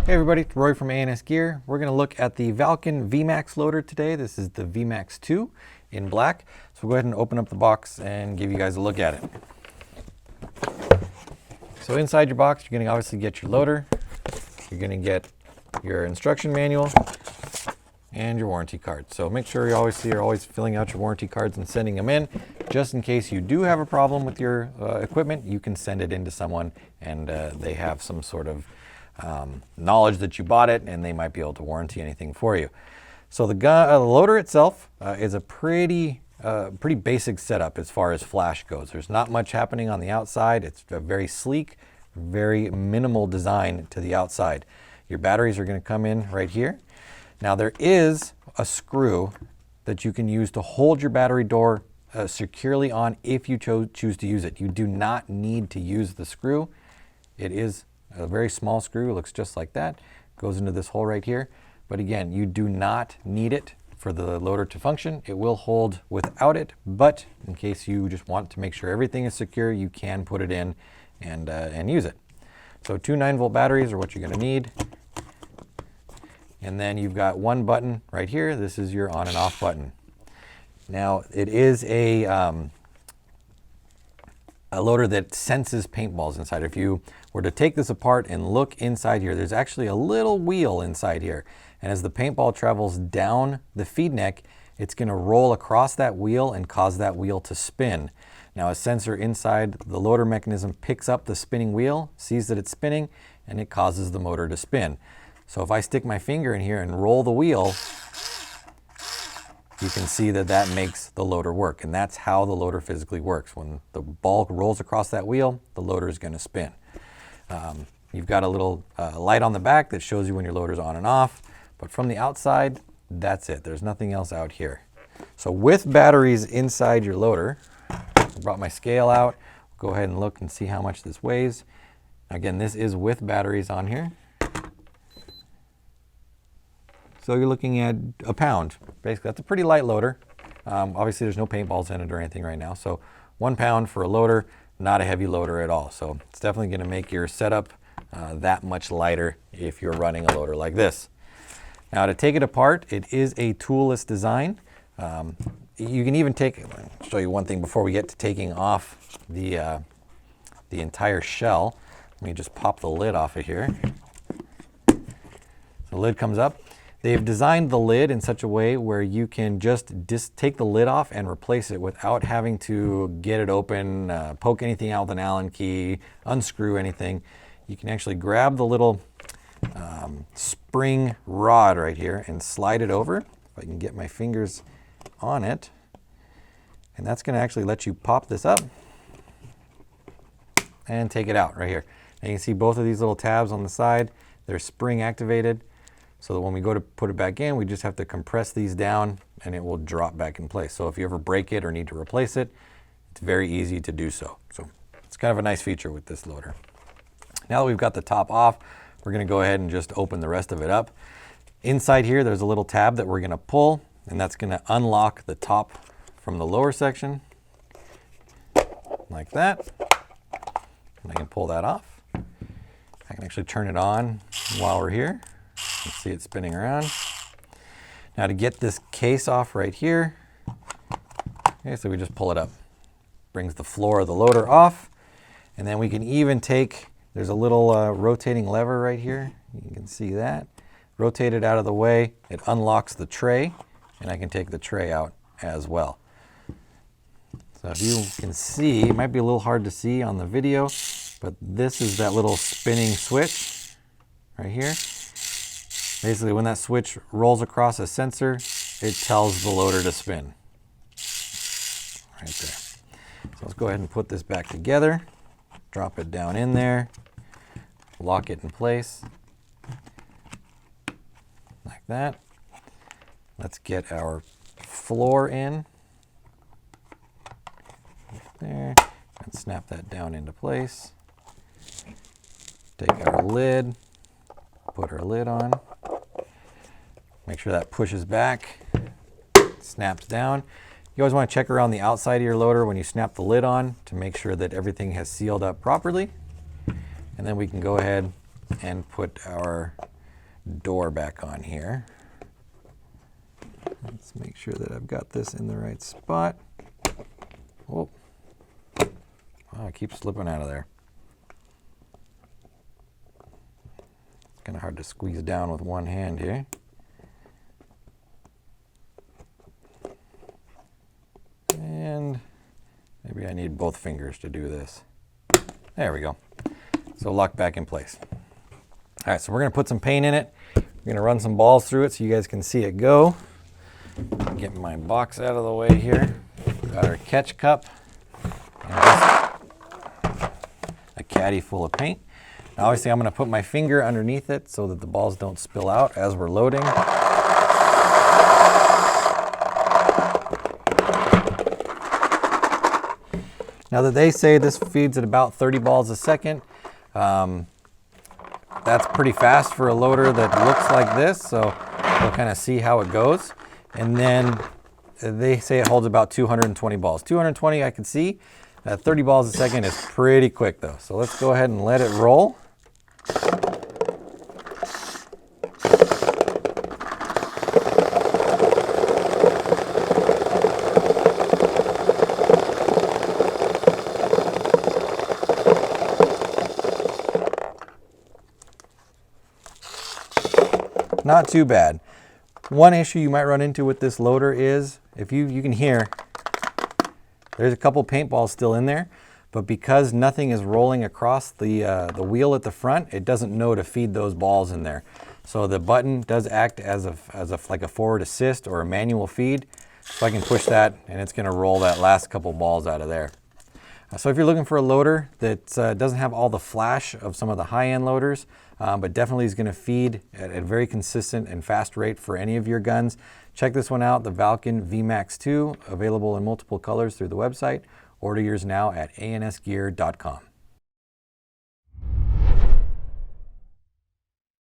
Hey everybody, it's Roy from ANSgear. We're going to look at the Valken VMAX loader today. This is the VMAX 2 in black. So we'll go ahead and open up the box and give you guys a look at it. So inside your box, you're going to obviously get your loader. You're going to get your instruction manual and your warranty card. So make sure you're always filling out your warranty cards and sending them in. Just in case you do have a problem with your equipment, you can send it in to someone and they have some sort of knowledge that you bought it, and they might be able to warranty anything for you. So the loader itself is a pretty basic setup as far as flash goes. There's not much happening on the outside. It's a very sleek, very minimal design to the outside. Your batteries are going to come in right here. Now there is a screw that you can use to hold your battery door securely on if you choose to use it. You do not need to use the screw. It is a very small screw, looks just like that, goes into this hole right here. But again, you do not need it for the loader to function. It will hold without it, but in case you just want to make sure everything is secure, you can put it in and use it. So two 9-volt batteries are what you're going to need. And then you've got one button right here. This is your on and off button. Now it is a loader that senses paintballs inside. If you were to take this apart and look inside here, there's actually a little wheel inside here. And as the paintball travels down the feed neck, it's going to roll across that wheel and cause that wheel to spin. Now a sensor inside the loader mechanism picks up the spinning wheel, sees that it's spinning, and it causes the motor to spin. So if I stick my finger in here and roll the wheel, you can see that that makes the loader work. And that's how the loader physically works. When the ball rolls across that wheel, the loader is going to spin. You've got a little light on the back that shows you when your loader's on and off. But from the outside, that's it. There's nothing else out here. So with batteries inside your loader, I brought my scale out. Go ahead and look and see how much this weighs. Again, this is with batteries on here. So you're looking at a pound. Basically, that's a pretty light loader. Obviously, there's no paintballs in it or anything right now. So 1 pound for a loader, not a heavy loader at all. So it's definitely going to make your setup that much lighter if you're running a loader like this. Now to take it apart, it is a toolless design. You can even take, I'll show you one thing before we get to taking off the entire shell. Let me just pop the lid off of here. The lid comes up. They've designed the lid in such a way where you can just take the lid off and replace it without having to get it open, poke anything out with an Allen key, unscrew anything. You can actually grab the little spring rod right here and slide it over. If I can get my fingers on it. And that's going to actually let you pop this up and take it out right here. And you can see both of these little tabs on the side. They're spring activated. So that when we go to put it back in, we just have to compress these down and it will drop back in place. So if you ever break it or need to replace it, it's very easy to do so. So it's kind of a nice feature with this loader. Now that we've got the top off, we're going to go ahead and just open the rest of it up. Inside here, there's a little tab that we're going to pull, and that's going to unlock the top from the lower section, like that. And I can pull that off. I can actually turn it on while we're here. You can see it spinning around. Now to get this case off right here, okay, so we just pull it up. Brings the floor of the loader off, and then we can even take, there's a little rotating lever right here. You can see that. Rotate it out of the way, it unlocks the tray, and I can take the tray out as well. So if you can see, it might be a little hard to see on the video, but this is that little spinning switch right here. Basically, when that switch rolls across a sensor, it tells the loader to spin. Right there. So let's go ahead and put this back together. Drop it down in there. Lock it in place. Like that. Let's get our floor in. Right there. And snap that down into place. Take our lid. Put our lid on. Make sure that pushes back, snaps down. You always want to check around the outside of your loader when you snap the lid on to make sure that everything has sealed up properly. And then we can go ahead and put our door back on here. Let's make sure that I've got this in the right spot. Oh, I keep slipping out of there. It's kind of hard to squeeze down with one hand here. And maybe I need both fingers to do this. There we go. So lock back in place. All right, so we're gonna put some paint in it. We're gonna run some balls through it so you guys can see it go. Get my box out of the way here. Got our catch cup. And a caddy full of paint. Now obviously I'm gonna put my finger underneath it so that the balls don't spill out as we're loading. Now that they say this feeds at about 30 balls a second, that's pretty fast for a loader that looks like this, so we'll kind of see how it goes. And then they say it holds about 220 balls. 220 I can see. 30 balls a second is pretty quick though. So let's go ahead and let it roll. Not too bad. One issue you might run into with this loader is, if you can hear, there's a couple paintballs still in there, but because nothing is rolling across the wheel at the front, it doesn't know to feed those balls in there. So the button does act as like a forward assist or a manual feed. So I can push that and it's gonna roll that last couple balls out of there. So if you're looking for a loader that doesn't have all the flash of some of the high-end loaders, but definitely is going to feed at a very consistent and fast rate for any of your guns, check this one out, the Valken VMAX 2, available in multiple colors through the website. Order yours now at ANSgear.com.